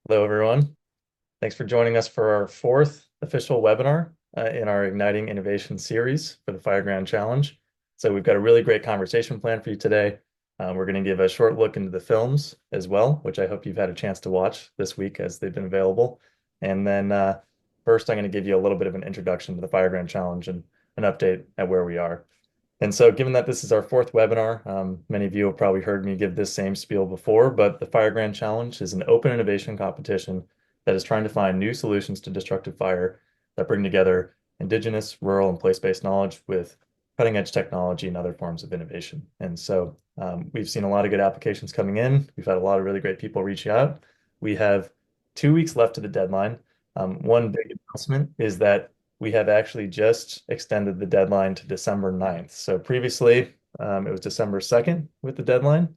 Hello, everyone. Thanks for joining us for our fourth official webinar in our Igniting Innovation series for the Fireground Challenge. So we've got a really great conversation planned for you today. We're going to give a short look into the films as well, which I hope you've had a chance to watch this week as they've been available. And then first, I'm going to give you a little bit of an introduction to the Fireground Challenge and an update at where we are. And so given that this is our fourth webinar, many of you have probably heard me give this same spiel before, but the Fireground Challenge is an open innovation competition that is trying to find new solutions to destructive fire that bring together indigenous, rural, and place-based knowledge with cutting-edge technology and other forms of innovation. And so we've seen a lot of good applications coming in. We've had a lot of really great people reaching out. We have 2 weeks left to the deadline. One big announcement is that we have actually just extended the deadline to December 9th. So previously, it was December 2nd with the deadline,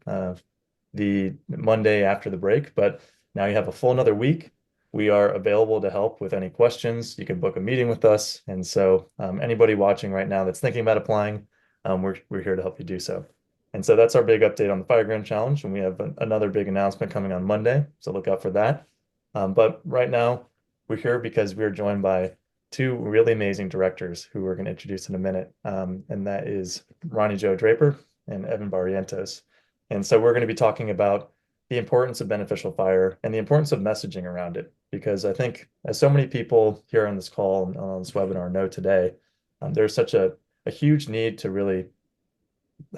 the Monday after the break, but now you have a full another week. We are available to help with any questions. You can book a meeting with us. And so anybody watching right now that's thinking about applying, we're here to help you do so. And so that's our big update on the Fireground Challenge. And we have another big announcement coming on Monday. So look out for that. But right now, we're here because we're joined by two really amazing directors who we're going to introduce in a minute. And that is Roni Draper and Evan Barrientos. And so we're going to be talking about the importance of beneficial fire and the importance of messaging around it. Because I think, as so many people here on this call and on this webinar know today, there's such a huge need to really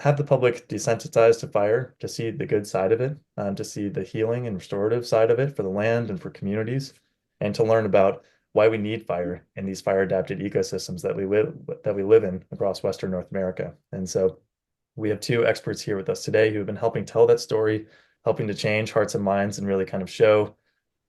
have the public desensitized to fire, to see the good side of it, to see the healing and restorative side of it for the land and for communities, and to learn about why we need fire in these fire adapted ecosystems that we live in across Western North America. And so we have two experts here with us today who have been helping tell that story, helping to change hearts and minds and really kind of show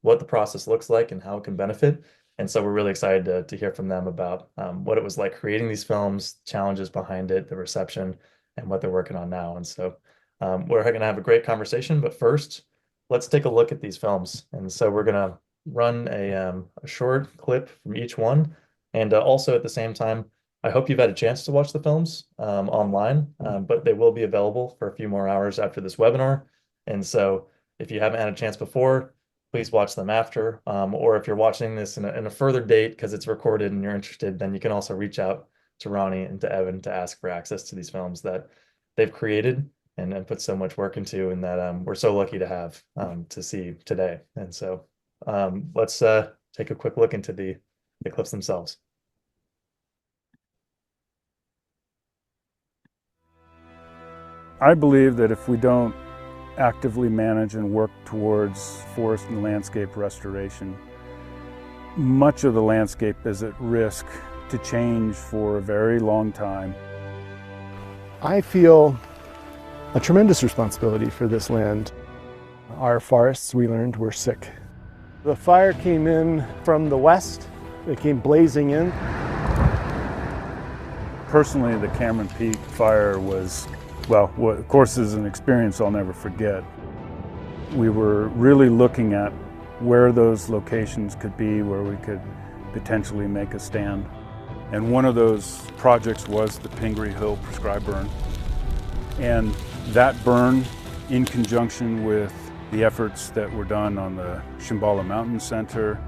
what the process looks like and how it can benefit. And so we're really excited to hear from them about what it was like creating these films, challenges behind it, the reception, and what they're working on now. And so we're going to have a great conversation. But first, let's take a look at these films. And so we're going to run a short clip from each one. And also at the same time, I hope you've had a chance to watch the films online, but they will be available for a few more hours after this webinar. And so if you haven't had a chance before, please watch them after. Or if you're watching this in a further date because it's recorded and you're interested, then you can also reach out to Roni and to Evan to ask for access to these films that they've created and put so much work into, and that we're so lucky to have to see today. And so let's take a quick look into the clips themselves. I believe that if we don't actively manage and work towards forest and landscape restoration, much of the landscape is at risk to change for a very long time. I feel a tremendous responsibility for this land. Our forests, we learned, were sick. The fire came in from the west. It came blazing in. Personally, the Cameron Peak fire was, well, of course, is an experience I'll never forget. We were really looking at where those locations could be, where we could potentially make a stand. And one of those projects was the Pingree Hill prescribed burn. And that burn, in conjunction with the efforts that were done on the Shambhala Mountain Center,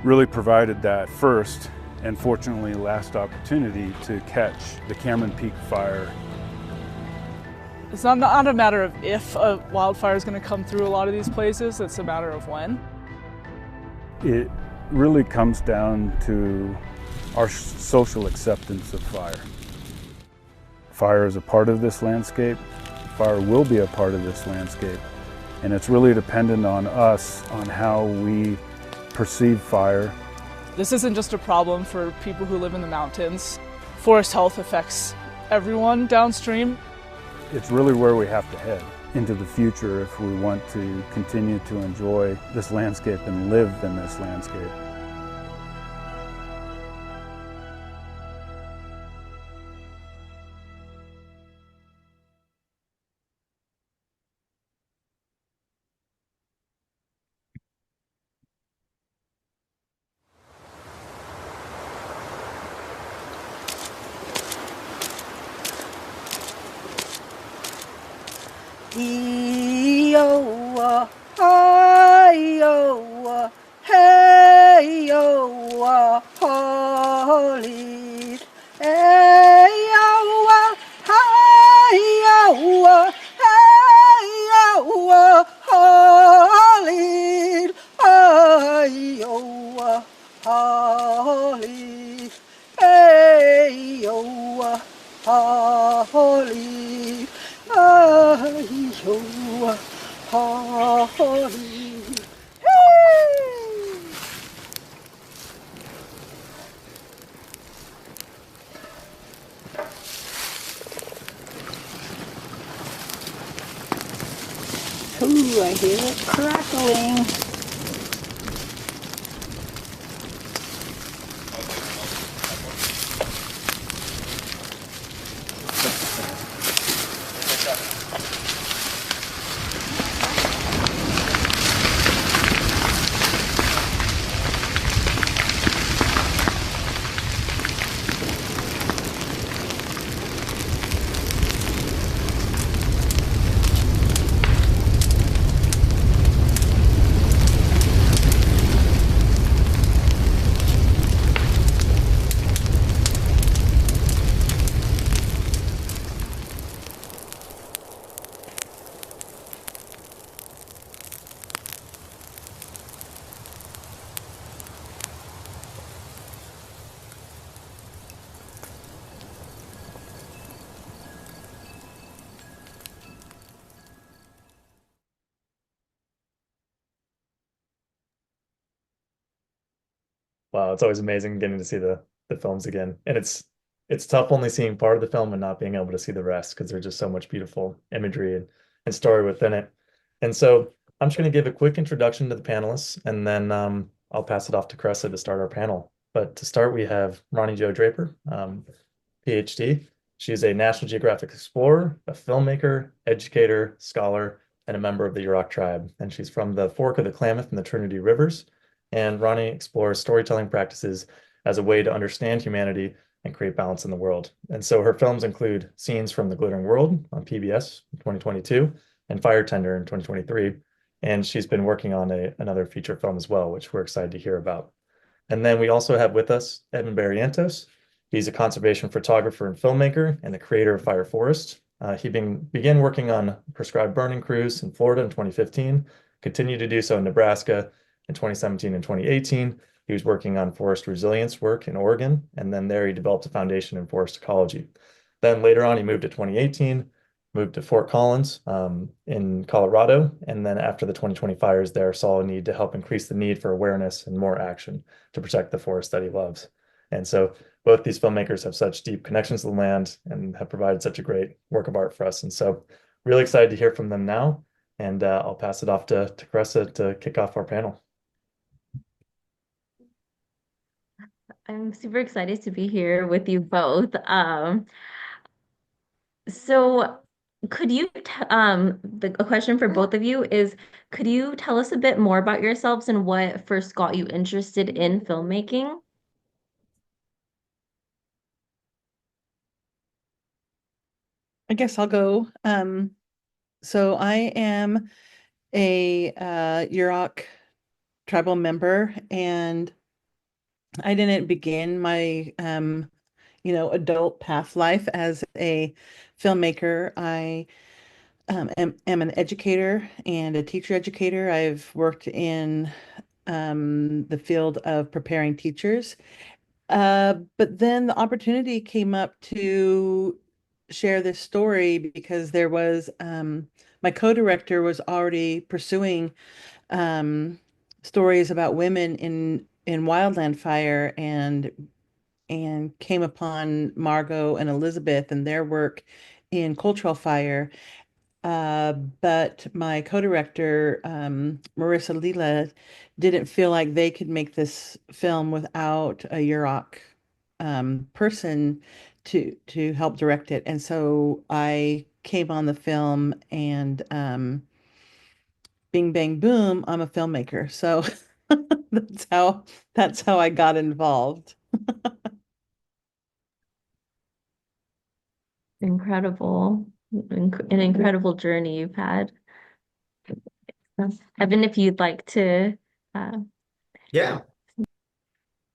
really provided that first and fortunately last opportunity to catch the Cameron Peak fire. It's not a matter of if a wildfire is going to come through a lot of these places, it's a matter of when. It really comes down to our social acceptance of fire. Fire is a part of this landscape. Fire will be a part of this landscape. And it's really dependent on us, on how we perceive fire. This isn't just a problem for people who live in the mountains. Forest health affects everyone downstream. It's really where we have to head into the future if we want to continue to enjoy this landscape and live in this landscape. Iowa, Iowa, hear it crackling. Wow, it's always amazing getting to see the films again. And it's tough only seeing part of the film and not being able to see the rest because there's just so much beautiful imagery and story within it. And so I'm just going to give a quick introduction to the panelists and then I'll pass it off to Cressa to start our panel. But to start, we have Ronnie Jo Draper, PhD. She's a National Geographic explorer, a filmmaker, educator, scholar, and a member of the Yurok tribe. And she's from the Fork of the Klamath and the Trinity Rivers. And Roni explores storytelling practices as a way to understand humanity and create balance in the world. And so her films include Scenes from the Glittering World on PBS in 2022 and Fire Tender in 2023. And she's been working on another feature film as well, which we're excited to hear about. And then we also have with us Edmund Barrientos. He's a conservation photographer and filmmaker and the creator of FireForest. Began working on prescribed burning crews in Florida in 2015, continued to do so in Nebraska in 2017 and 2018. He was working on forest resilience work in Oregon, and then there he developed a foundation in forest ecology. Then later on, he moved to 2018, moved to Fort Collins in Colorado, and then after the 2020 fires there, saw a need to help increase the need for awareness and more action to protect the forest that he loves. And so both these filmmakers have such deep connections to the land and have provided such a great work of art for us. And so really excited to hear from them now. And I'll pass it off to Cressa to kick off our panel. I'm super excited to be here with you both. So could you, a question for both of you is, could you tell us a bit more about yourselves and what first got you interested in filmmaking? I guess I'll go. So I am a Yurok tribal member, and I didn't begin my adult path life as a filmmaker. I am an educator and a teacher educator. I've worked in the field of preparing teachers. But then the opportunity came up to share this story because there was my co-director was already pursuing stories about women in wildland fire and came upon Margot and Elizabeth and their work in cultural fire. But my co-director, Marissa Lila, didn't feel like they could make this film without a Yurok person to help direct it. And so I came on the film and bing bang boom, I'm a filmmaker. So that's how I got involved. Incredible, an incredible journey you've had. Evan, if you'd like to, uh, Yeah.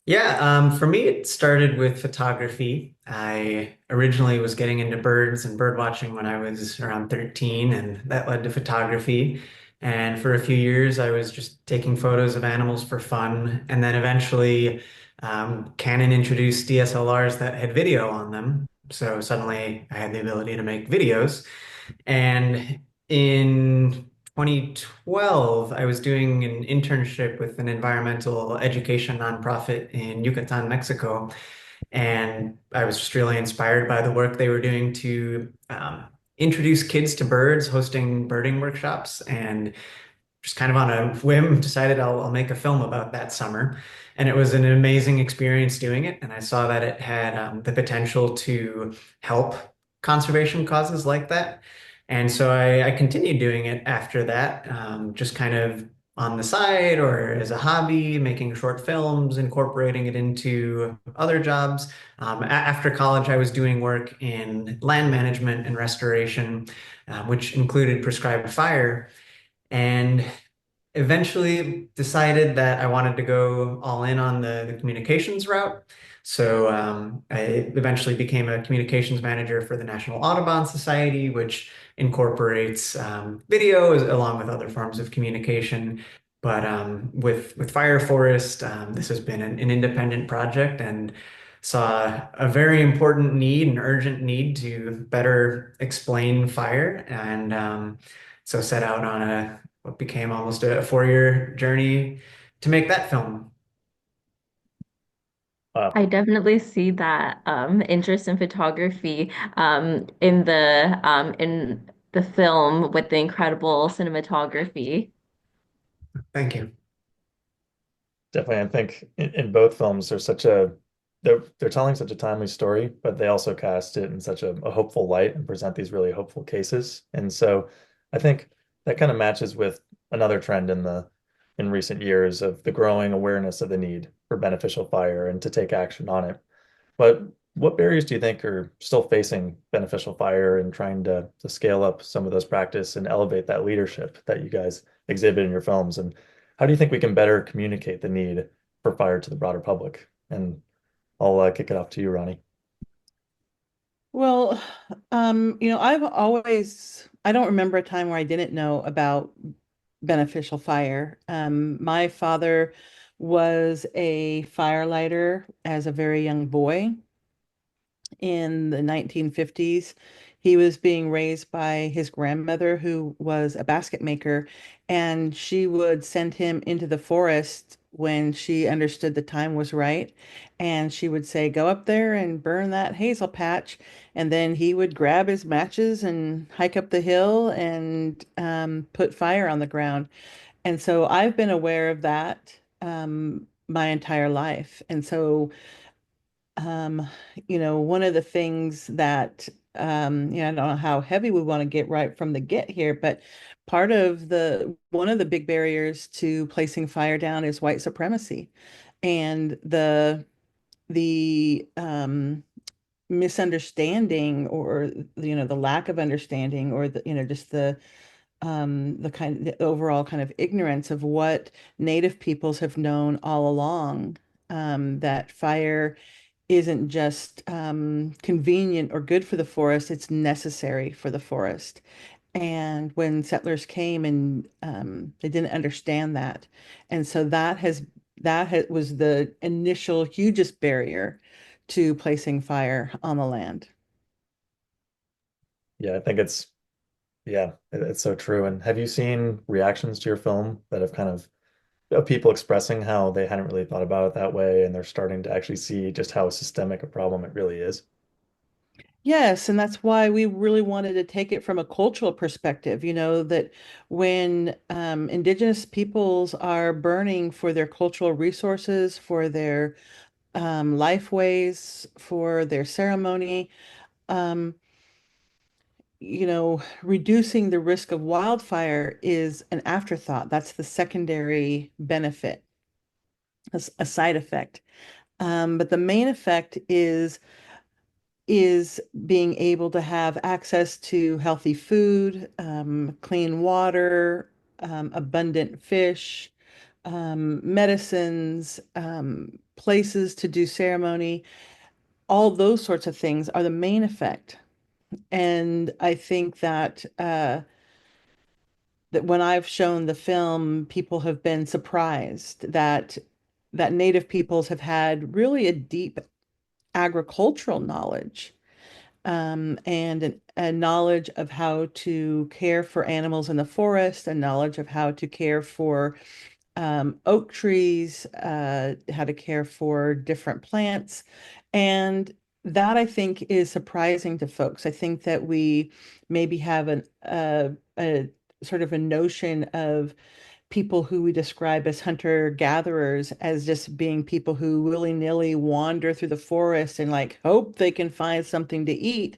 Yeah, for me, it started with photography. I originally was getting into birds and bird watching when I was around 13, and that led to photography. And for a few years, I was just taking photos of animals for fun. And then eventually, Canon introduced DSLRs that had video on them. So suddenly I had the ability to make videos. And in 2012, I was doing an internship with an environmental education nonprofit in Yucatan, Mexico. And I was just really inspired by the work they were doing to introduce kids to birds, hosting birding workshops. And just kind of on a whim decided I'll make a film about that summer. And it was an amazing experience doing it. And I saw that it had the potential to help conservation causes like that. And so I continued doing it after that, just kind of on the side or as a hobby, making short films, incorporating it into other jobs. After college, I was doing work in land management and restoration, which included prescribed fire, and eventually decided that I wanted to go all in on the communications route. So I eventually became a communications manager for the National Audubon Society, which incorporates video along with other forms of communication. But with FireForest, this has been an independent project and saw a very important need, an urgent need to better explain fire. And so set out on what became almost a 4-year journey to make that film. Wow, I definitely see that interest in photography in the film with the incredible cinematography. Thank you. definitely. I think in both films, they're telling such a timely story, but they also cast it in such a hopeful light and present these really hopeful cases. And so I think that kind of matches with another trend in recent years of the growing awareness of the need for beneficial fire and to take action on it. But what barriers do you think are still facing beneficial fire and trying to scale up some of those practice and elevate that leadership that you guys exhibit in your films? And how do you think we can better communicate the need for fire to the broader public? And I'll kick it off to you, Ronnie. Well, I don't remember a time where I didn't know about beneficial fire. My father was a firelighter as a very young boy in the 1950s. He was being raised by his grandmother, who was a basket maker, and she would send him into the forest when she understood the time was right. And she would say, "Go up there and burn that hazel patch." And then he would grab his matches and hike up the hill and put fire on the ground. And so I've been aware of that my entire life. And so um, one of the things that, I don't know how heavy we want to get right from the get here, but one of the big barriers to placing fire down is white supremacy and the misunderstanding or, the lack of understanding or just the overall kind of ignorance of what Native peoples have known all along, that fire isn't just convenient or good for the forest, it's necessary for the forest. And when settlers came and they didn't understand that. And so was the initial hugest barrier to placing fire on the land. Yeah, I think it's so true. And have you seen reactions to your film that have kind of people expressing how they hadn't really thought about it that way and they're starting to actually see just how systemic a problem it really is? Yes, and that's why we really wanted to take it from a cultural perspective, that when indigenous peoples are burning for their cultural resources, for their life for their ceremony, um, reducing the risk of wildfire is an afterthought. That's the secondary benefit, a side effect. But the main effect is being able to have access to healthy food, clean water, abundant fish, medicines, places to do ceremony. All those sorts of things are the main effect. And I think that when I've shown the film, people have been surprised that Native peoples have had really a deep agricultural knowledge, and a knowledge of how to care for animals in the forest, a knowledge of how to care for oak trees, how to care for different plants. And that I think is surprising to folks. I think that we maybe have a sort of a notion of people who we describe as hunter-gatherers as just being people who willy-nilly wander through the forest and like hope they can find something to eat,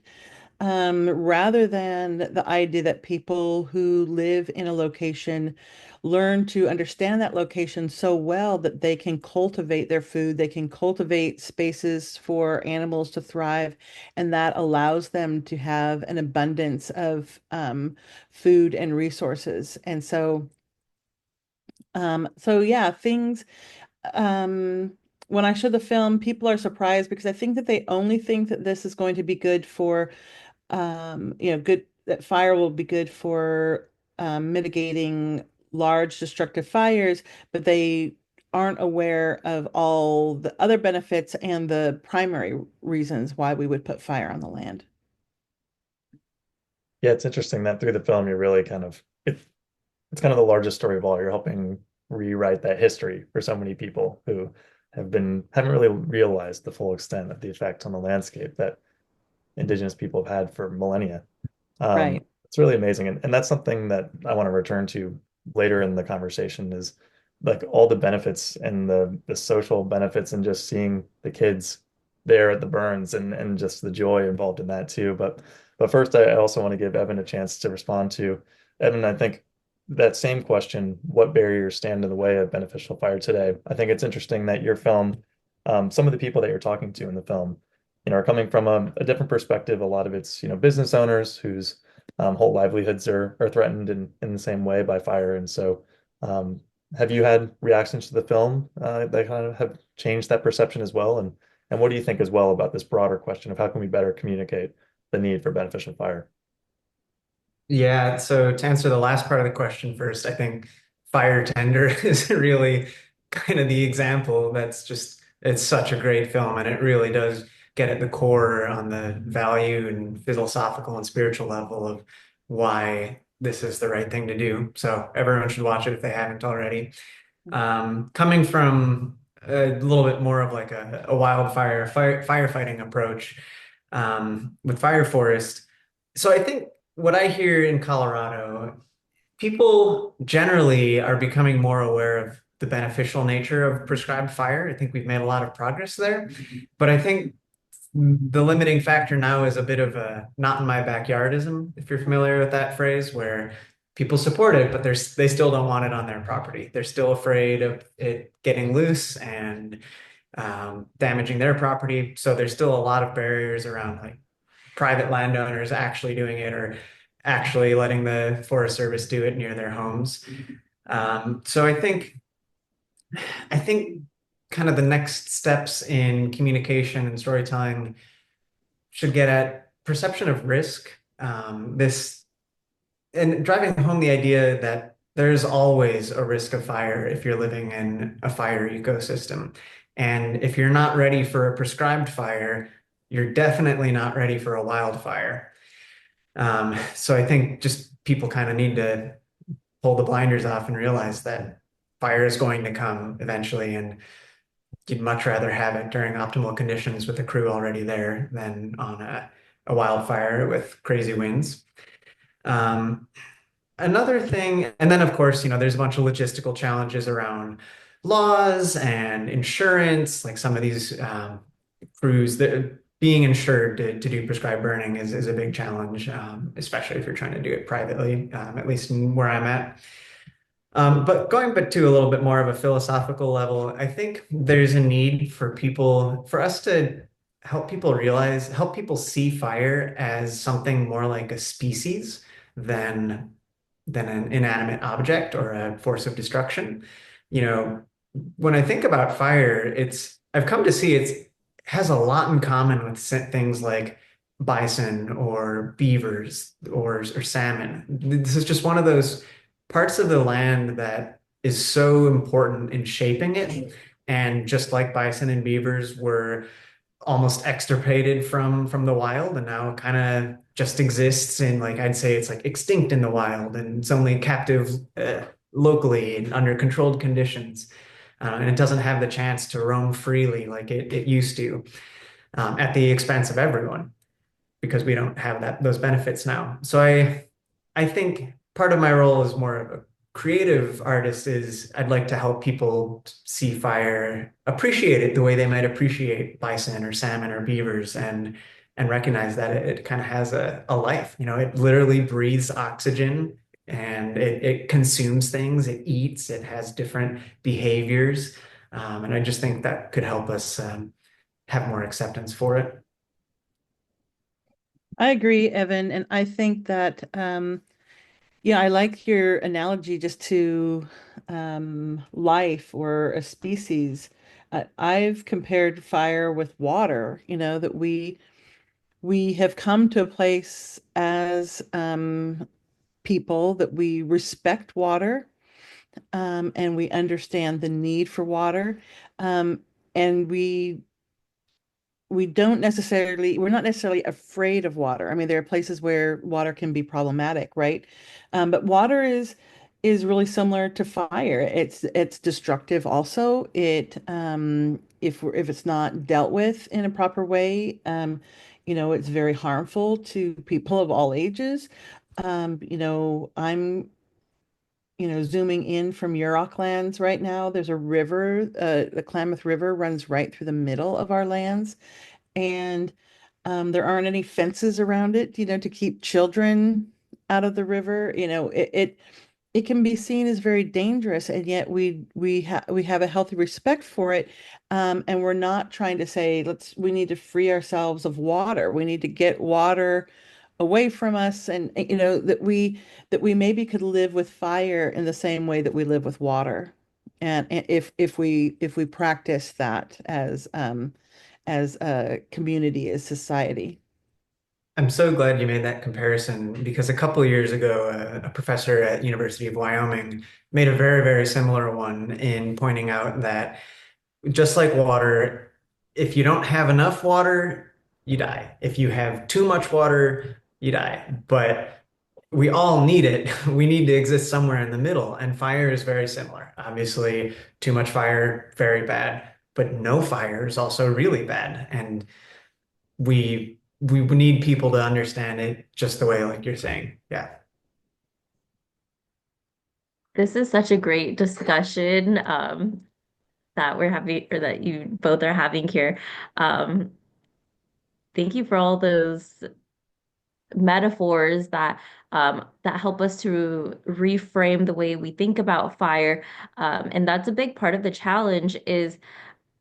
rather than the idea that people who live in a location learn to understand that location so well that they can cultivate their food, they can cultivate spaces for animals to thrive, and that allows them to have an abundance of food and resources. And so yeah, things when I show the film, people are surprised because I think that they only think that this is going to be good for good, that fire will be good for mitigating large destructive fires, but they aren't aware of all the other benefits and the primary reasons why we would put fire on the land. Yeah, it's interesting that through the film you're really kind of it's kind of the largest story of all. You're helping rewrite that history for so many people who haven't really realized the full extent of the effect on the landscape that indigenous people have had for millennia. Right. It's really amazing. And that's something that I want to return to later in the conversation is like all the benefits and the social benefits and just seeing the kids there at the burns and just the joy involved in that too. But first I also want to give Evan a chance to respond to. Evan, I think that same question, what barriers stand in the way of beneficial fire today? I think it's interesting that your film, some of the people that you're talking to in the film, are coming from a different perspective. A lot of it's, business owners whose whole livelihoods are threatened in the same way by fire. And so, have you had reactions to the film that kind of have changed that perception as well? And what do you think as well about this broader question of how can we better communicate the need for beneficial fire? Yeah, so to answer the last part of the question first, I think Fire Tender is really kind of the example it's such a great film and it really does get at the core on the value and philosophical and spiritual level of why this is the right thing to do. So everyone should watch it if they haven't already. Coming from a little bit more of like a firefighting approach with Fire Forest. So I think what I hear in Colorado, people generally are becoming more aware of the beneficial nature of prescribed fire. I think we've made a lot of progress there, but I think the limiting factor now is a bit of a not in my backyardism, if you're familiar with that phrase, where people support it, but they still don't want it on their property. They're still afraid of it getting loose and damaging their property. So there's still a lot of barriers around like private landowners actually doing it or actually letting the Forest Service do it near their homes. So I think kind of the next steps in communication and storytelling should get at perception of risk. This and driving home the idea that there's always a risk of fire if you're living in a fire ecosystem. And if you're not ready for a prescribed fire, you're definitely not ready for a wildfire. So I think just people kind of need to pull the blinders off and realize that fire is going to come eventually, and you'd much rather have it during optimal conditions with the crew already there than on a wildfire with crazy winds. Um, Another thing, and then of course, there's a bunch of logistical challenges around laws and insurance, like some of these crews that being insured to do prescribed burning is a big challenge, especially if you're trying to do it privately, at least where I'm at. But going back to a little bit more of a philosophical level, I think there's a need for us to help people see fire as something more like a species than an inanimate object or a force of destruction. You know, when I think about fire, I've come to see it has a lot in common with things like bison or beavers or salmon. This is just one of those parts of the land that is so important in shaping it. And just like bison and beavers were almost extirpated from the wild and now kind of just exists in, like, I'd say it's like extinct in the wild and it's only captive locally and under controlled conditions. And it doesn't have the chance to roam freely like it used to, at the expense of everyone, because we don't have those benefits now. So I think part of my role is more of a creative artist is I'd like to help people see fire, appreciate it the way they might appreciate bison or salmon or beavers, and recognize that it kind of has a life. You know, it literally breathes oxygen and it consumes things, it eats, it has different behaviors. And I just think that could help us have more acceptance for it. I agree, Evan, and I think that yeah, I like your analogy just to life or a species. I've compared fire with water, you know, that we have come to a place as people that we respect water, and we understand the need for water, and we're not necessarily afraid of water. I mean, there are places where water can be problematic, right? But water is really similar to fire. It's destructive also. If it's not dealt with in a proper way, it's very harmful to people of all ages. I'm zooming in from Yurok lands right now. There's a river, the Klamath River runs right through the middle of our lands, and there aren't any fences around it, to keep children out of the river. It can be seen as very dangerous, and yet we have a healthy respect for it, and we're not trying to say we need to free ourselves of water. We need to get water away from us, and that we maybe could live with fire in the same way that we live with water, and if we practice that as a community, as society. I'm so glad you made that comparison because a couple of years ago, a professor at University of Wyoming made a very, very similar one in pointing out that just like water, if you don't have enough water, you die. If you have too much water, you die. But we all need it. We need to exist somewhere in the middle, and fire is very similar. Obviously, too much fire, very bad, but no fire is also really bad. And we need people to understand it just the way like you're saying. Yeah. This is such a great discussion that we're having, or that you both are having here. Um, thank you for all those metaphors that help us to reframe the way we think about fire. And that's a big part of the challenge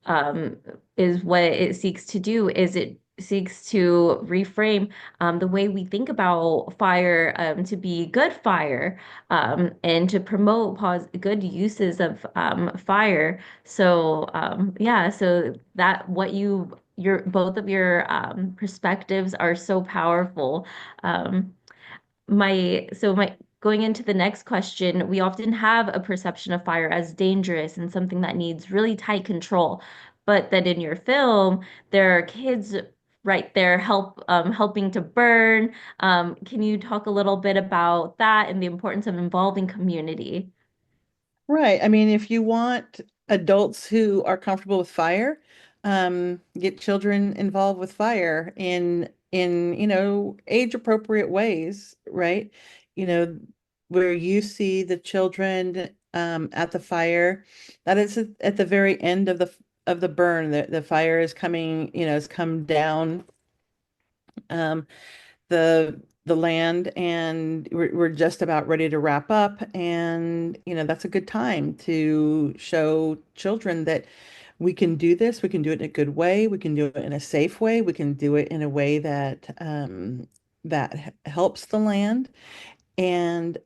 um, is what it seeks to do is it seeks to reframe the way we think about fire to be good fire and to promote good uses of fire. So yeah, so that what your both of your perspectives are so powerful. Um, my going into the next question, we often have a perception of fire as dangerous and something that needs really tight control. But then in your film, there are kids right there helping to burn. Can you talk a little bit about that and the importance of involving community? Right. I mean, if you want adults who are comfortable with fire, get children involved with fire in age appropriate ways, right? You know, where you see the children at the fire, that is at the very end of the burn. The fire is coming, has come down. Um, the land, and we're just about ready to wrap up, and that's a good time to show children that we can do this, we can do it in a good way, we can do it in a safe way, we can do it in a way that helps the land, and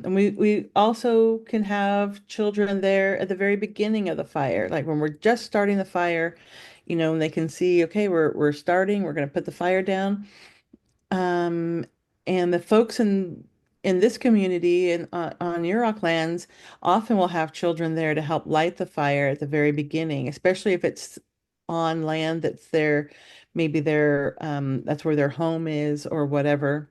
we also can have children there at the very beginning of the fire, like when we're just starting the fire, and they can see, okay, we're starting, we're going to put the fire down. um, and the folks in this community and on Yurok lands often will have children there to help light the fire at the very beginning, especially if it's on land maybe that's where their home is or whatever.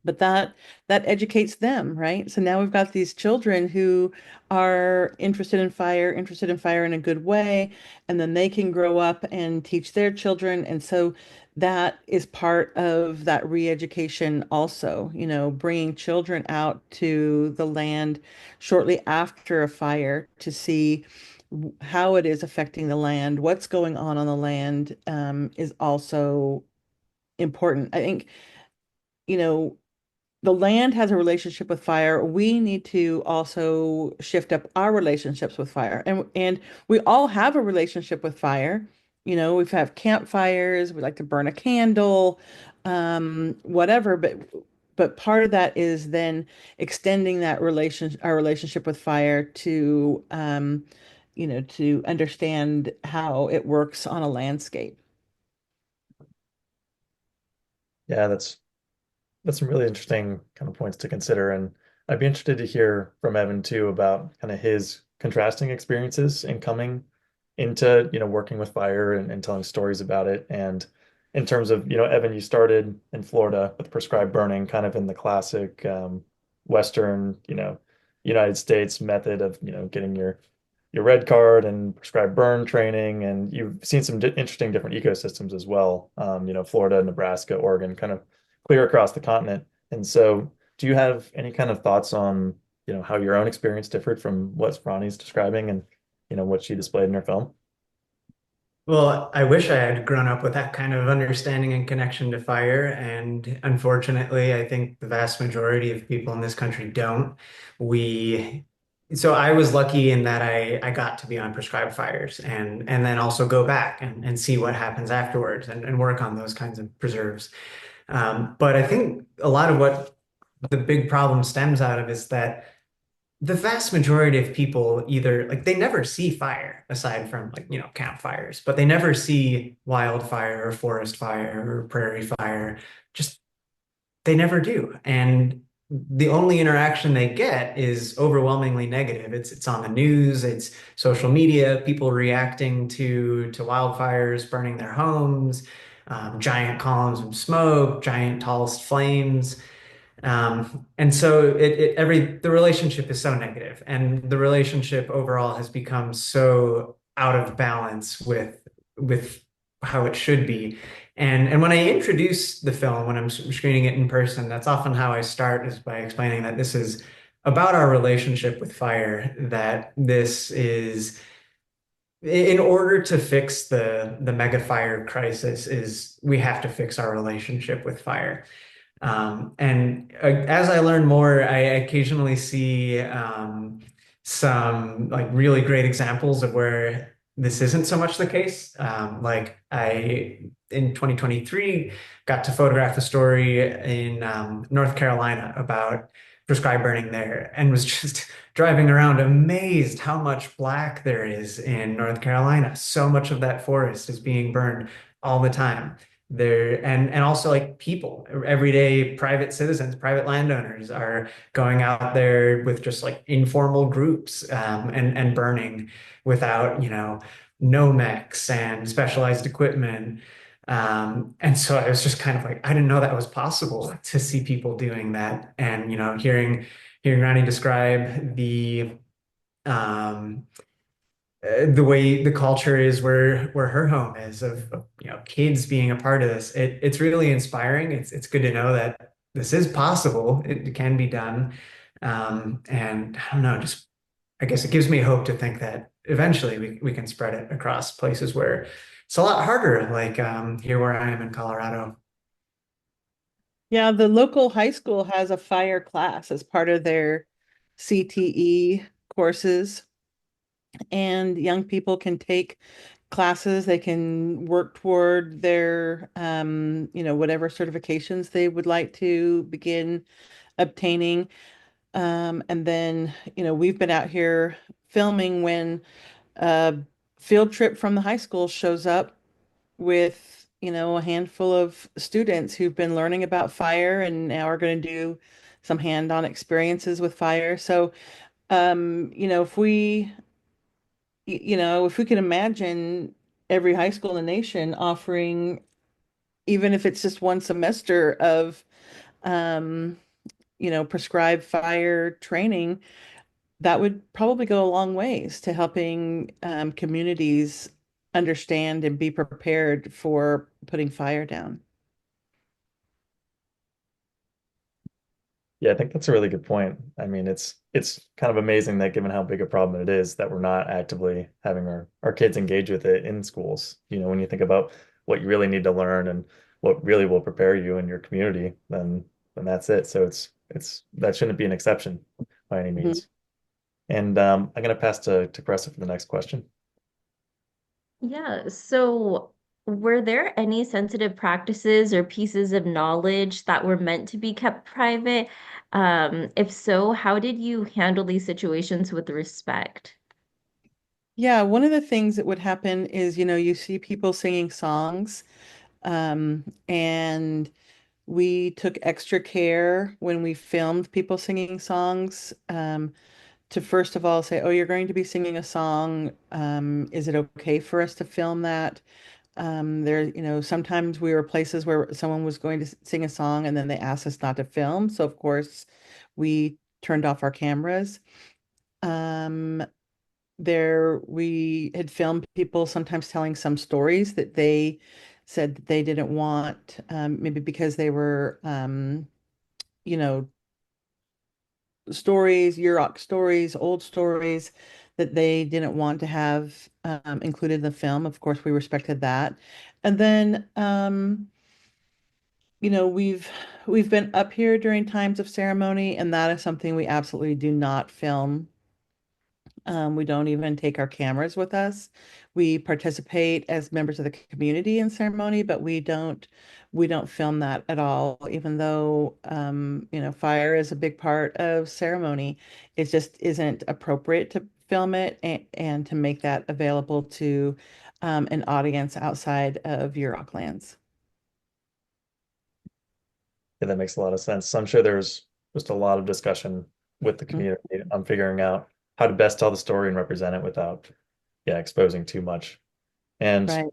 But that educates them, right? So now we've got these children who are interested in fire in a good way, and then they can grow up and teach their children. And so that is part of that re-education also, bringing children out to the land shortly after a fire to see how it is affecting the land, what's going on the land, is also important. I think, you know, the land has a relationship with fire. We need to also shift up our relationships with fire. And we all have a relationship with fire. We've had campfires, we like to burn a candle, whatever, but part of that is then extending our relationship with fire to to understand how it works on a landscape. Yeah, that's some really interesting kind of points to consider. And I'd be interested to hear from Evan too about kind of his contrasting experiences in coming into, working with fire and telling stories about it. And in terms of, Evan, you started in Florida with prescribed burning, kind of in the classic Western, United States method of, getting your red card and prescribed burn training. And you've seen some interesting different ecosystems as well. Florida, Nebraska, Oregon, kind of clear across the continent. And so, do you have any kind of thoughts on, how your own experience differed from what Roni's describing and, what she displayed in her film? Well, I wish I had grown up with that kind of understanding and connection to fire. And unfortunately, I think the vast majority of people in this country don't. We, so I was lucky in that I got to be on prescribed fires and then also go back and see what happens afterwards and work on those kinds of preserves. But I think a lot of what the big problem stems out of is that the vast majority of people either like they never see fire aside from like campfires, but they never see wildfire or forest fire or prairie fire. Just they never do. And the only interaction they get is overwhelmingly negative. It's on the news, it's social media, people reacting to wildfires, burning their homes, giant columns of smoke, giant tallest flames. And so the relationship is so negative, and the relationship overall has become so out of balance with how it should be. And when I introduce the film, when I'm screening it in person, that's often how I start, is by explaining that this is about our relationship with fire, that this is in order to fix the mega fire crisis is we have to fix our relationship with fire. And as I learn more, I occasionally see some like really great examples of where this isn't so much the case. Like I, in 2023, got to photograph a story in North Carolina about prescribed burning there and was just driving around amazed how much black there is in North Carolina. So much of that forest is being burned all the time there. And also like people, everyday private citizens, private landowners are going out there with just like informal groups, and burning without Nomex and specialized equipment. And so I was just kind of like, I didn't know that was possible to see people doing that. And hearing Rani describe um the way the culture is where her home is of kids being a part of this. It's really inspiring. It's good to know that this is possible. It can be done. And I don't know, just I guess it gives me hope to think that eventually we can spread it across places where it's a lot harder, like here where I am in Colorado. Yeah, the local high school has a fire class as part of their CTE courses, and young people can take classes. They can work toward their, whatever certifications they would like to begin obtaining. And then, we've been out here filming when a field trip from the high school shows up with, a handful of students who've been learning about fire and now are going to do some hand-on experiences with fire. So, if we can imagine every high school in the nation offering, even if it's just one semester of, um, prescribed fire training, that would probably go a long ways to helping communities understand and be prepared for putting fire down. Yeah, I think that's a really good point. I mean, it's kind of amazing that given how big a problem it is, that we're not actively having our kids engage with it in schools. You know, when you think about what you really need to learn and what really will prepare you in your community, then that's it. So it's that shouldn't be an exception by any Mhm. means. And I'm gonna pass to Cressa for the next question. Yeah, so were there any sensitive practices or pieces of knowledge that were meant to be kept private? If so, how did you handle these situations with respect? Yeah, one of the things that would happen is, you see people singing songs, and we took extra care when we filmed people singing songs, to first of all say, oh, you're going to be singing a song. Is it okay for us to film that? Sometimes we were places where someone was going to sing a song and then they asked us not to film. So of course we turned off our cameras. Um, we had filmed people sometimes telling some stories that they said that they didn't want, maybe because they were, you know, stories, Yurok stories, old stories that they didn't want to have included in the film. Of course, we respected that. And then, we've been up here during times of ceremony, and that is something we absolutely do not film. We don't even take our cameras with us. We participate as members of the community in ceremony, but we don't film that at all, even though fire is a big part of ceremony. It just isn't appropriate to film it and to make that available to an audience outside of your lands. Yeah, that makes a lot of sense. So I'm sure there's just a lot of discussion with the Mhm. community on figuring out how to best tell the story and represent it without, yeah, exposing too much. And Right.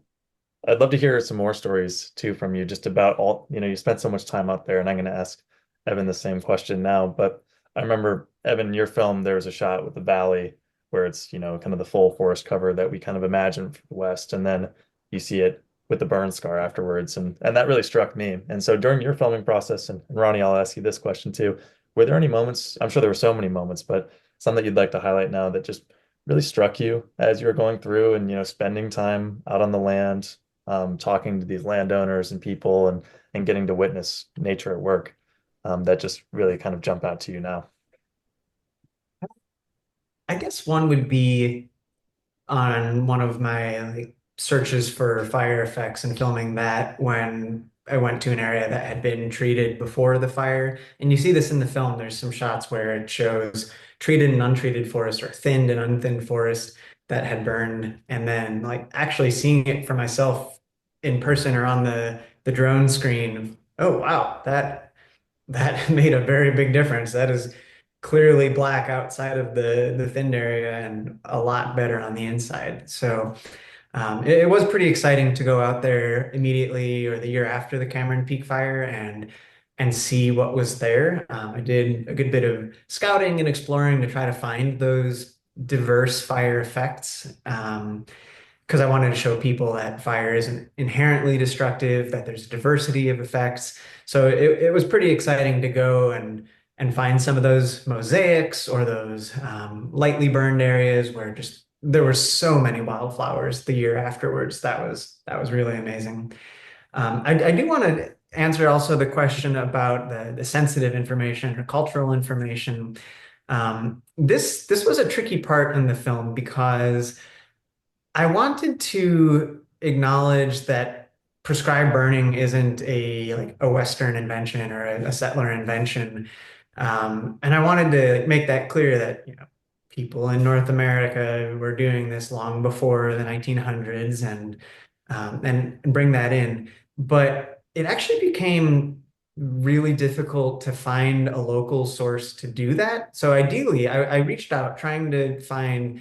I'd love to hear some more stories too from you, just about all, you spent so much time out there, and I'm going to ask Evan the same question now. But I remember, Evan, in your film, there was a shot with the valley where it's, kind of the full forest cover that we kind of imagine from the West. And then you see it with the burn scar afterwards. And that really struck me. And so during your filming process, and Ronnie, I'll ask you this question too. Were there any moments, I'm sure there were so many moments, but some that you'd like to highlight now that just really struck you as you were going through and, spending time out on the land, talking to these landowners and people and getting to witness nature at work, that just really kind of jump out to you now. I guess one would be on one of my searches for fire effects and filming that when I went to an area that had been treated before the fire. And you see this in the film. There's some shots where it shows treated and untreated forest or thinned and unthinned forest that had burned. And then like actually seeing it for myself in person or on the drone screen. Oh, wow, that made a very big difference. That is clearly black outside of the thinned area and a lot better on the inside. So it was pretty exciting to go out there immediately or the year after the Cameron Peak fire and see what was there. I did a good bit of scouting and exploring to try to find those diverse fire effects. Because I wanted to show people that fire isn't inherently destructive, that there's a diversity of effects. So it was pretty exciting to go and find some of those mosaics or those lightly burned areas where just there were so many wildflowers the year afterwards. That was really amazing. I do want to answer also the question about the sensitive information or cultural information. This was a tricky part in the film because I wanted to acknowledge that prescribed burning isn't a Western invention or a settler invention. And I wanted to make that clear that, people in North America were doing this long before the 1900s and bring that in. But it actually became really difficult to find a local source to do that. So ideally, I reached out trying to find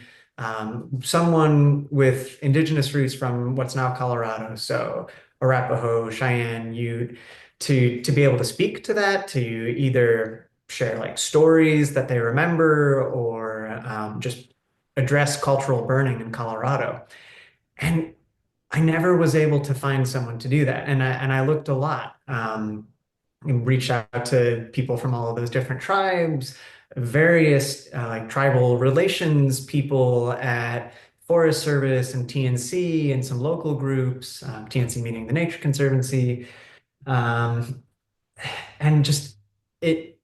someone with indigenous roots from what's now Colorado, so Arapaho, Cheyenne, Ute, to be able to speak to that, to either share like stories that they remember or just address cultural burning in Colorado. And I never was able to find someone to do that. And I looked a lot, and reached out to people from all of those different tribes, various like tribal relations people at Forest Service and TNC and some local groups, TNC meaning the Nature Conservancy. Um, and just it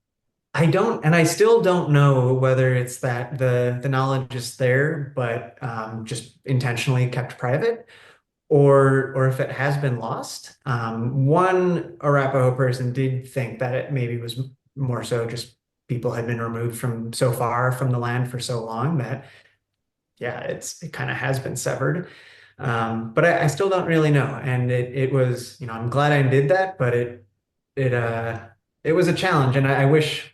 and I still don't know whether it's that the knowledge is there, but just intentionally kept private, or if it has been lost. One Arapaho person did think that it maybe was more so just people had been removed from so far from the land for so long that yeah, it kind of has been severed. But I still don't really know. And it was, I'm glad I did that, but it it was a challenge, and I wish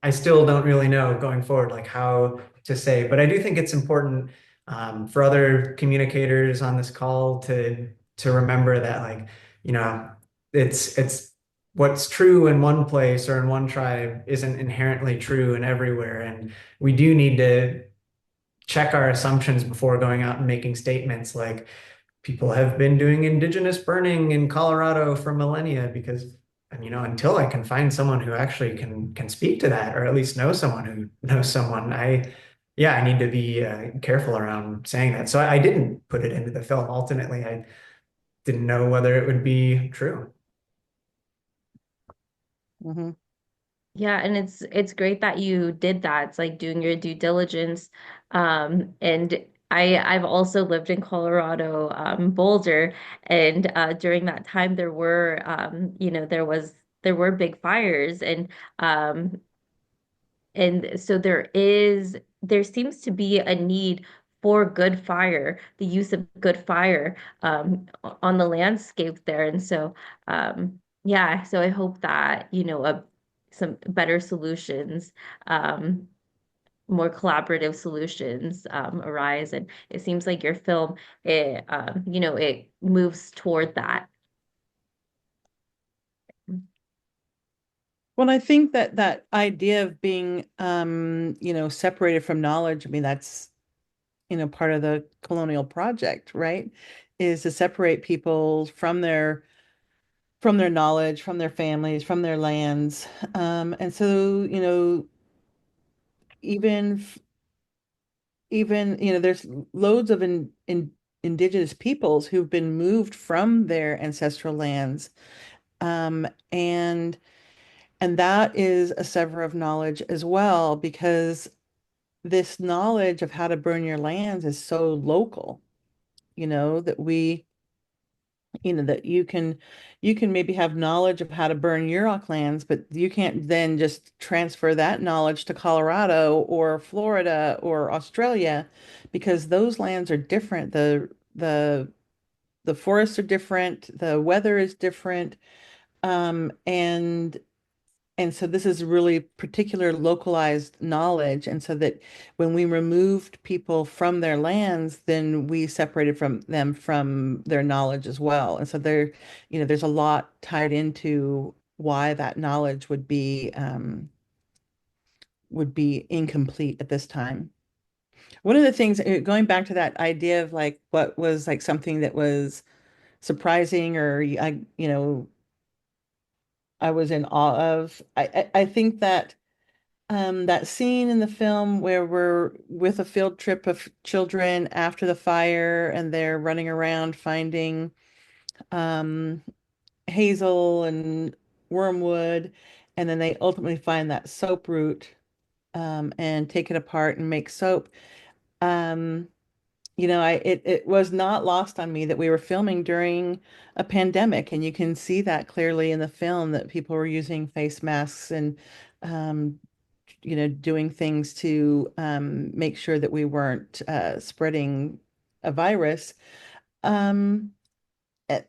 I still don't really know going forward like how to say. But I do think it's important for other communicators on this call to remember that like it's what's true in one place or in one tribe isn't inherently true in everywhere, and we do need to check our assumptions before going out and making statements like people have been doing indigenous burning in Colorado for millennia because until I can find someone who actually can speak to that or at least know someone who knows someone, I need to be careful around saying that. So I didn't put it into the film. Ultimately, I didn't know whether it would be true. Mm-hmm. Yeah, and it's great that you did that. It's like doing your due diligence. And I've also lived in Colorado, Boulder, and during that time there were there were big fires, um and so there seems to be a need for good fire, the use of good fire on the landscape there. And so yeah, so I hope that, some better solutions, um, more collaborative solutions arise. And it seems like your film, it moves toward that. Well, I think that that idea of being, separated from knowledge, I mean, that's, part of the colonial project, right? Is to separate people from their knowledge, from their families, from their lands. And so, even there's loads of indigenous peoples who've been moved from their ancestral lands. Um, and and that is a sever of knowledge as well, because this knowledge of how to burn your lands is so local, that that you can maybe have knowledge of how to burn Yurok lands, but you can't then just transfer that knowledge to Colorado or Florida or Australia, because those lands are different. The forests are different, the weather is different. And so this is really particular localized knowledge. And so that when we removed people from their lands, then we separated from them from their knowledge as well. And so there's a lot tied into why that knowledge would be incomplete at this time. One of the things, going back to that idea of like what was like something that was surprising, or I was in awe of. I think that that scene in the film where we're with a field trip of children after the fire and they're running around finding um, hazel and wormwood, and then they ultimately find that soap root, and take it apart and make soap. Um, it was not lost on me that we were filming during a pandemic, and you can see that clearly in the film that people were using face masks and um, doing things to make sure that we weren't spreading a virus. Um, a-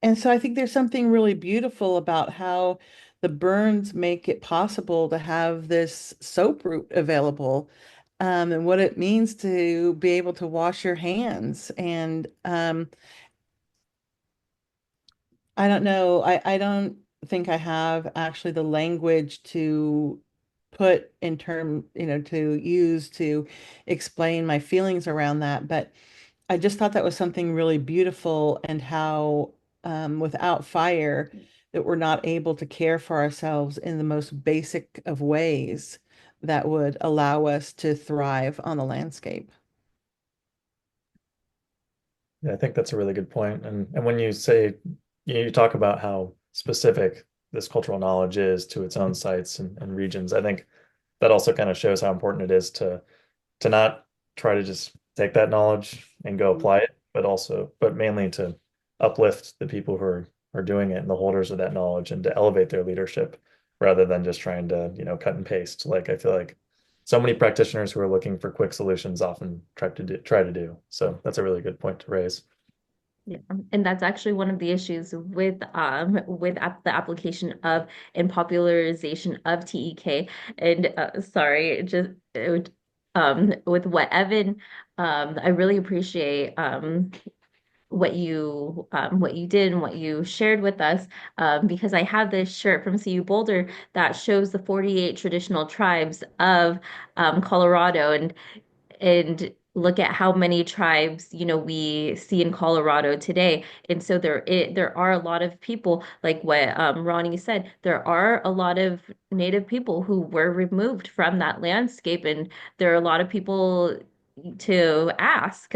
and so I think there's something really beautiful about how the burns make it possible to have this soap root available, and what it means to be able to wash your hands. And I don't know, I don't think I have actually the language to put in term, to use to explain my feelings around that. But I just thought that was something really beautiful, and how without fire that we're not able to care for ourselves in the most basic of ways that would allow us to thrive on the landscape. Yeah, I think that's a really good point. And when you say you talk about how specific this cultural knowledge is to its own sites and regions, I think that also kind of shows how important it is to not try to just take that knowledge and go apply it, but mainly to uplift the people who are doing it and the holders of that knowledge and to elevate their leadership rather than just trying to, cut and paste. Like I feel like so many practitioners who are looking for quick solutions often try to do. So that's a really good point to raise. Yeah, and that's actually one of the issues with the application of and popularization of TEK. And sorry, just with what Evan, I really appreciate what you did and what you shared with us, because I have this shirt from CU Boulder that shows the 48 traditional tribes of Colorado, and look at how many tribes, we see in Colorado today. And so there are a lot of people, like what Roni said, there are a lot of Native people who were removed from that landscape, and there are a lot of people to ask.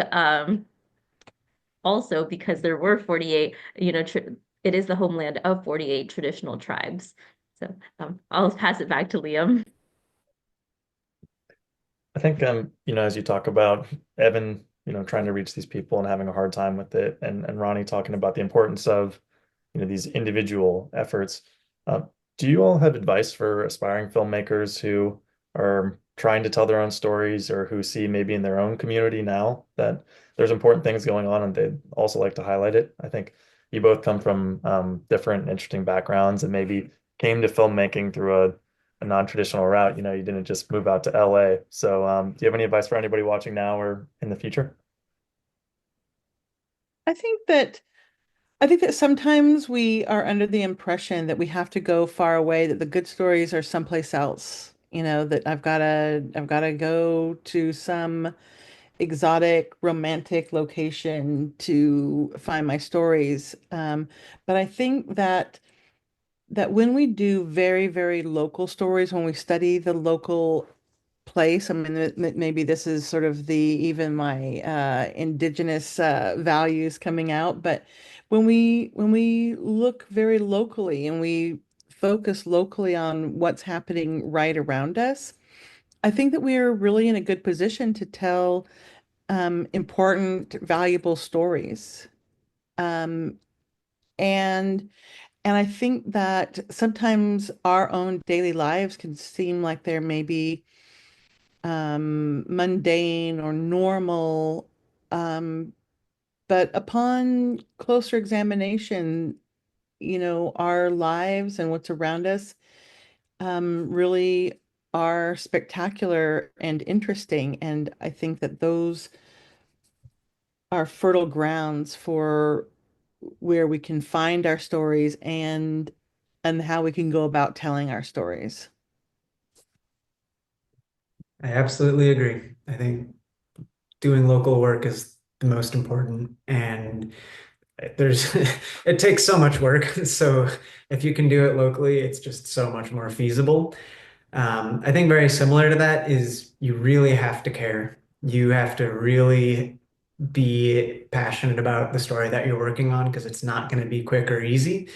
Also, because there were 48, it is the homeland of 48 traditional tribes. So I'll pass it back to Liam. I think as you talk about Evan, trying to reach these people and having a hard time with it, and Ronnie talking about the importance of, these individual efforts. Uh, do you all have advice for aspiring filmmakers who are trying to tell their own stories or who see maybe in their own community now that there's important things going on and they'd also like to highlight it? I think you both come from different interesting backgrounds and maybe came to filmmaking through a non-traditional route. You didn't just move out to LA. So do you have any advice for anybody watching now or in the future? I think that I think that sometimes we are under the impression that we have to go far away, that the good stories are someplace else. That I've gotta go to some exotic romantic location to find my stories. But I think that when we do very, very local stories, when we study the local place, I mean, maybe this is sort of the even my indigenous values coming out, but when we look very locally and we focus locally on what's happening right around us, I think that we are really in a good position to tell important, valuable stories. Um, and and I think that sometimes our own daily lives can seem like they're maybe mundane or normal. Um, but upon closer examination, our lives and what's around us really are spectacular and interesting. And I think that those are fertile grounds for where we can find our stories and how we can go about telling our stories. I absolutely agree. I think doing local work is the most important, and there's it takes so much work. So if you can do it locally, it's just so much more feasible. I think very similar to that is you really have to care. You have to really be passionate about the story that you're working on because it's not going to be quick or easy.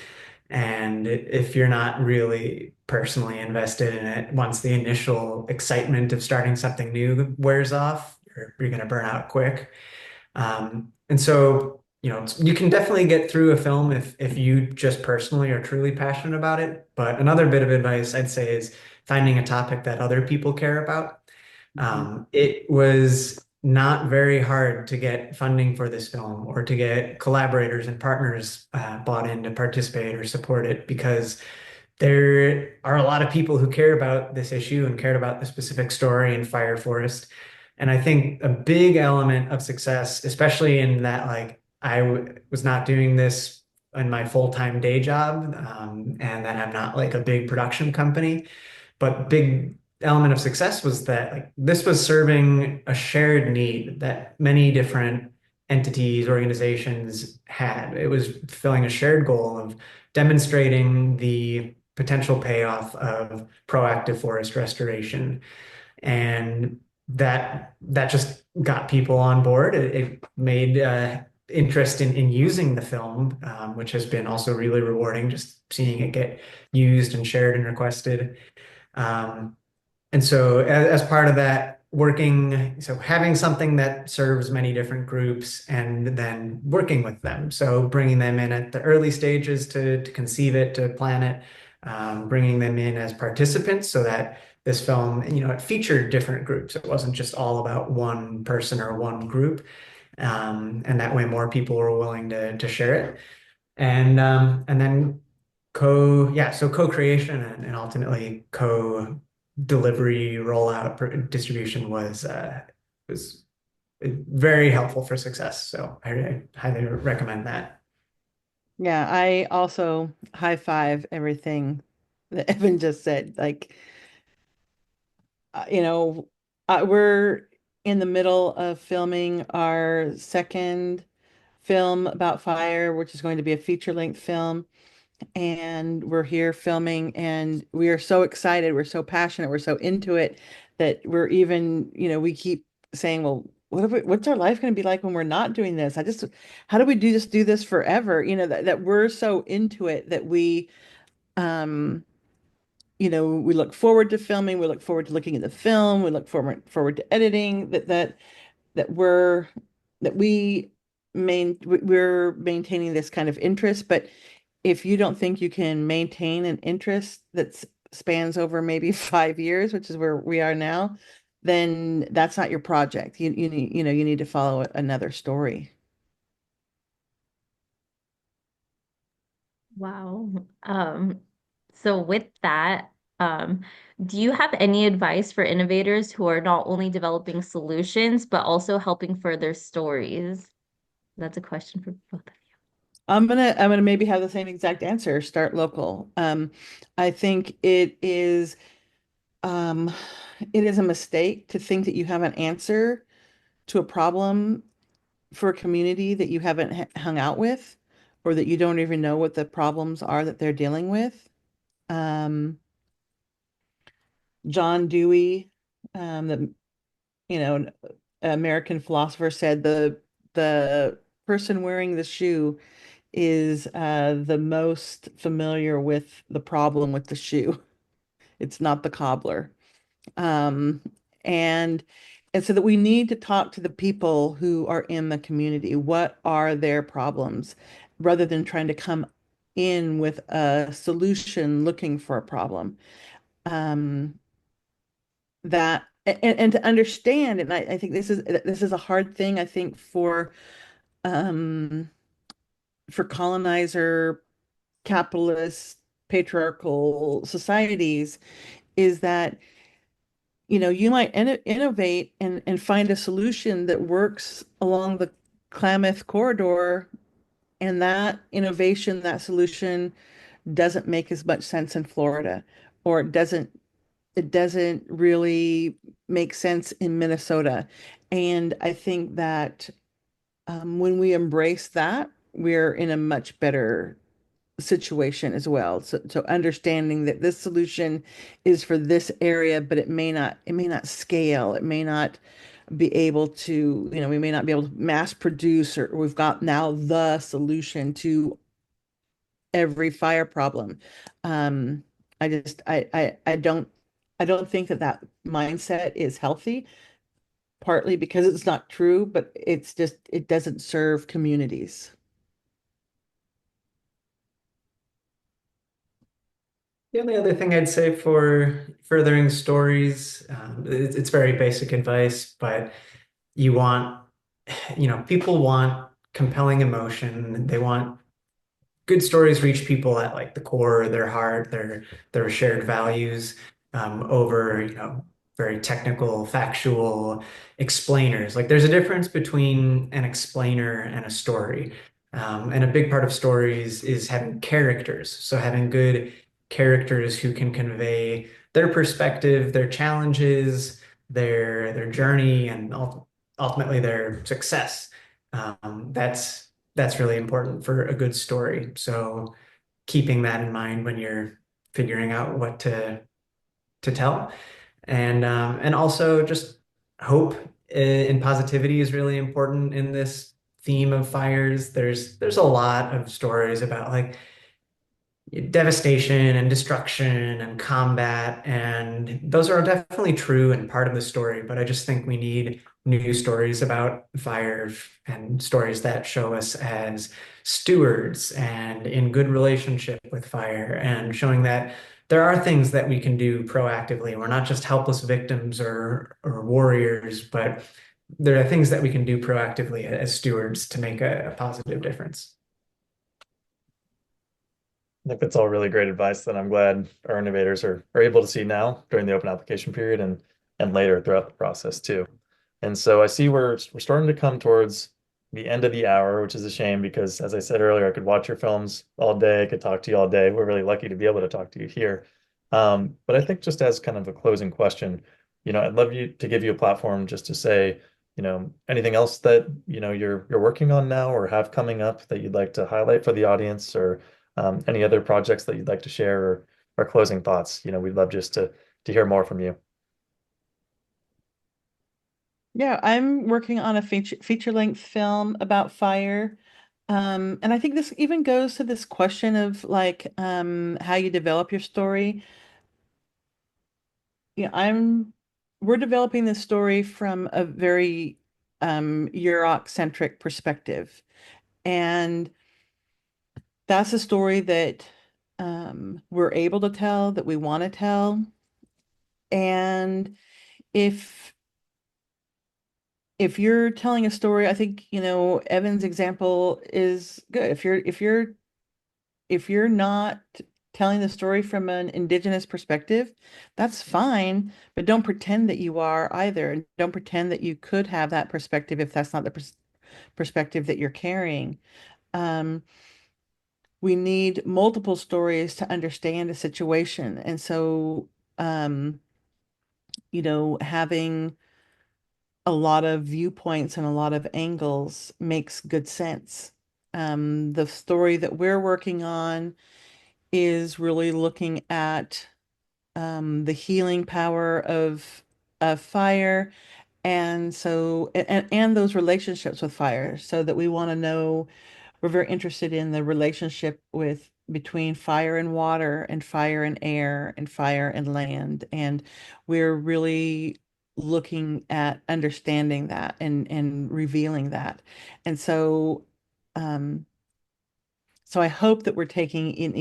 And if you're not really personally invested in it, once the initial excitement of starting something new wears off, you're going to burn out quick. And so, you can definitely get through a film if you just personally are truly passionate about it. But another bit of advice I'd say is finding a topic that other people care about. It was not very hard to get funding for this film or to get collaborators and partners bought in to participate or support it because there are a lot of people who care about this issue and cared about the specific story in Fire Forest. And I think a big element of success, especially in that, like, was not doing this in my full-time day job, and that I'm not like a big production company, but big element of success was that like this was serving a shared need that many different entities, organizations had. It was fulfilling a shared goal of demonstrating the potential payoff of proactive forest restoration. And that just got people on board. It made interest in using the film, which has been also really rewarding, just seeing it get used and shared and requested. Um, and so as part of that, so having something that serves many different groups and then working with them. So bringing them in at the early stages to conceive it, to plan it, bringing them in as participants so that this film, it featured different groups. It wasn't just all about one person or one group. And that way more people were willing to share it. And then so co-creation and ultimately co-delivery, rollout, distribution was very helpful for success. So I highly recommend that. Yeah, I also high five everything that Evan just said. Like, you know, we're in the middle of filming our second film about fire, which is going to be a feature-length film. And we're here filming, and we are so excited. We're so passionate. We're so into it that we're even, we keep saying, well, what's our life going to be like when we're not doing this? How do we do this forever? That we're so into it that um, we look forward to filming, we look forward to looking at the film, we look forward to editing, that we're that we we're maintaining this kind of interest. But if you don't think you can maintain an interest that spans over maybe 5 years, which is where we are now, then that's not your project. You need to follow another story. Wow. So with that, do you have any advice for innovators who are not only developing solutions, but also helping further stories? That's a question for both of you. I'm gonna maybe have the same exact answer. Start local. I think um, it is a mistake to think that you have an answer to a problem for a community that you haven't hung out with, or that you don't even know what the problems are that they're dealing with. Um, John Dewey, the an American philosopher, said the person wearing the shoe is the most familiar with the problem with the shoe. It's not the cobbler. Um, and and so that we need to talk to the people who are in the community. What are their problems, rather than trying to come in with a solution looking for a problem. Um, and to understand, and I think this is a hard thing, I think, um, for colonizer, capitalist, patriarchal societies, is that you might innovate and find a solution that works along the Klamath corridor, and that innovation, that solution doesn't make as much sense in Florida, or it doesn't really make sense in Minnesota. And I think that when we embrace that, we're in a much better situation as well. So understanding that this solution is for this area, but it may not scale. It may not be able to, we may not be able to mass produce, or we've got now the solution to every fire problem. I just I don't think that mindset is healthy, partly because it's not true, but it doesn't serve communities. The only other thing I'd say for furthering stories, it's very basic advice, but you want, people want compelling emotion. They want good stories reach people at like the core of their heart, their shared values, over, very technical, factual explainers. Like there's a difference between an explainer and a story. And a big part of stories is having characters. So having good characters who can convey their perspective, their challenges, their journey, and ultimately their success. That's really important for a good story. So keeping that in mind when you're figuring out what to tell. And also just hope and positivity is really important in this theme of fires. There's a lot of stories about like devastation and destruction and combat, and those are definitely true and part of the story. But I just think we need new stories about fire and stories that show us as stewards and in good relationship with fire, and showing that there are things that we can do proactively. We're not just helpless victims or warriors, but there are things that we can do proactively as stewards to make a positive difference. I think that's all really great advice that I'm glad our innovators are able to see now during the open application period and later throughout the process too. And so I see we're starting to come towards the end of the hour, which is a shame because as I said earlier, I could watch your films all day, I could talk to you all day. We're really lucky to be able to talk to you here. But I think just as kind of a closing question, I'd love you to give you a platform just to say, anything else that, you're working on now or have coming up that you'd like to highlight for the audience or any other projects that you'd like to share or closing thoughts? We'd love just to hear more from you. Yeah, I'm working on a feature length film about fire. And I think this even goes to this question of like how you develop your story. Yeah, we're developing this story from a very Eurocentric perspective. And that's a story that we're able to tell, that we want to tell. And if if you're telling a story, I think, Evan's example is good. If you're not telling the story from an indigenous perspective, that's fine, but don't pretend that you are either. And don't pretend that you could have that perspective if that's not the perspective that you're carrying. Um, we need multiple stories to understand a situation. And so, um, having a lot of viewpoints and a lot of angles makes good sense. The story that we're working on is really looking at the healing power of fire, and so and those relationships with fire, so that we want to know. We're very interested in the relationship with between fire and water and fire and air and fire and land. And we're really looking at understanding that and revealing that. And um, so I hope that we're taking an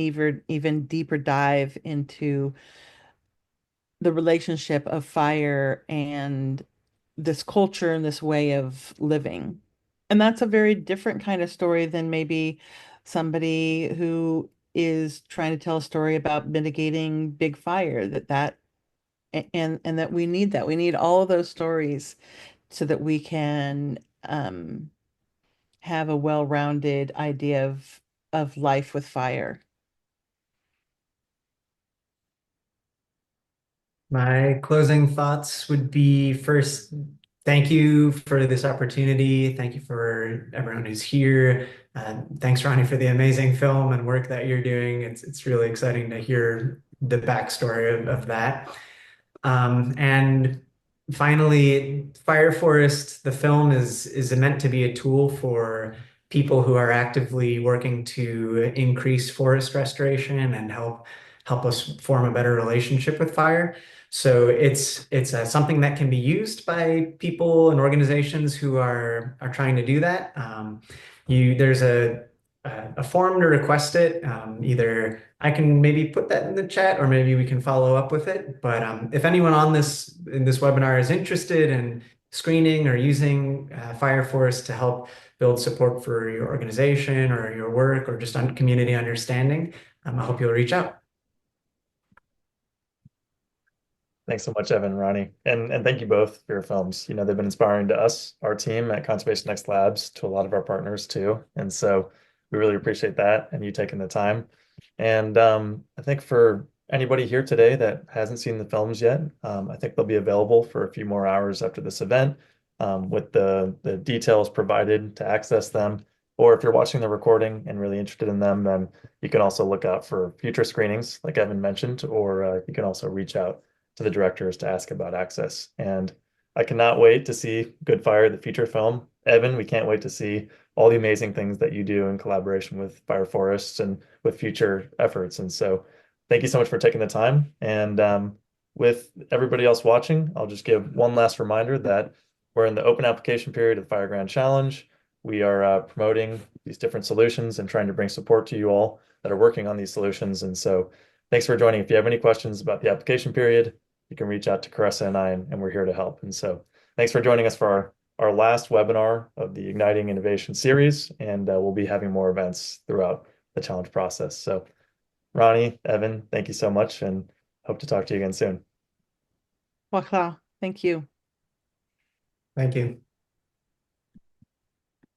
even deeper dive into the relationship of fire and this culture and this way of living. And that's a very different kind of story than maybe somebody who is trying to tell a story about mitigating big fire, and that we need that. We need all of those stories so that we can have a well-rounded idea of life with fire. My closing thoughts would be first, thank you for this opportunity. Thank you for everyone who's here. Thanks, Ronnie, for the amazing film and work that you're doing. It's really exciting to hear the backstory of that. And finally, Fire Forest, the film is meant to be a tool for people who are actively working to increase forest restoration and help us form a better relationship with fire. So it's something that can be used by people and organizations who are trying to do that. There's a form to request it. Either I can maybe put that in the chat, or maybe we can follow up with it. But if anyone in this webinar is interested in screening or using Fire Forest to help build support for your organization or your work or just on community understanding, I hope you'll reach out. Thanks so much, Evan, Ronnie, and thank you both for your films. They've been inspiring to us, our team at Conservation Next Labs, to a lot of our partners too. And so we really appreciate that and you taking the time. And I think for anybody here today that hasn't seen the films yet, I think they'll be available for a few more hours after this event. with the details provided to access them. Or if you're watching the recording and really interested in them, then you can also look out for future screenings, like Evan mentioned, or you can also reach out to the directors to ask about access. And I cannot wait to see Good Fire, the feature film. Evan, we can't wait to see all the amazing things that you do in collaboration with Fire Forests and with future efforts. And so thank you so much for taking the time. And with everybody else watching, I'll just give one last reminder that we're in the open application period of Fire Grant Challenge. We are promoting these different solutions and trying to bring support to you all that are working on these solutions. And so thanks for joining. If you have any questions about the application period, you can reach out to Caressa and I, and we're here to help. And so thanks for joining us for our last webinar of the Igniting Innovation series, and we'll be having more events throughout the challenge process. So Roni, Evan, thank you so much, and hope to talk to you again soon. Wakla, thank you. Thank you.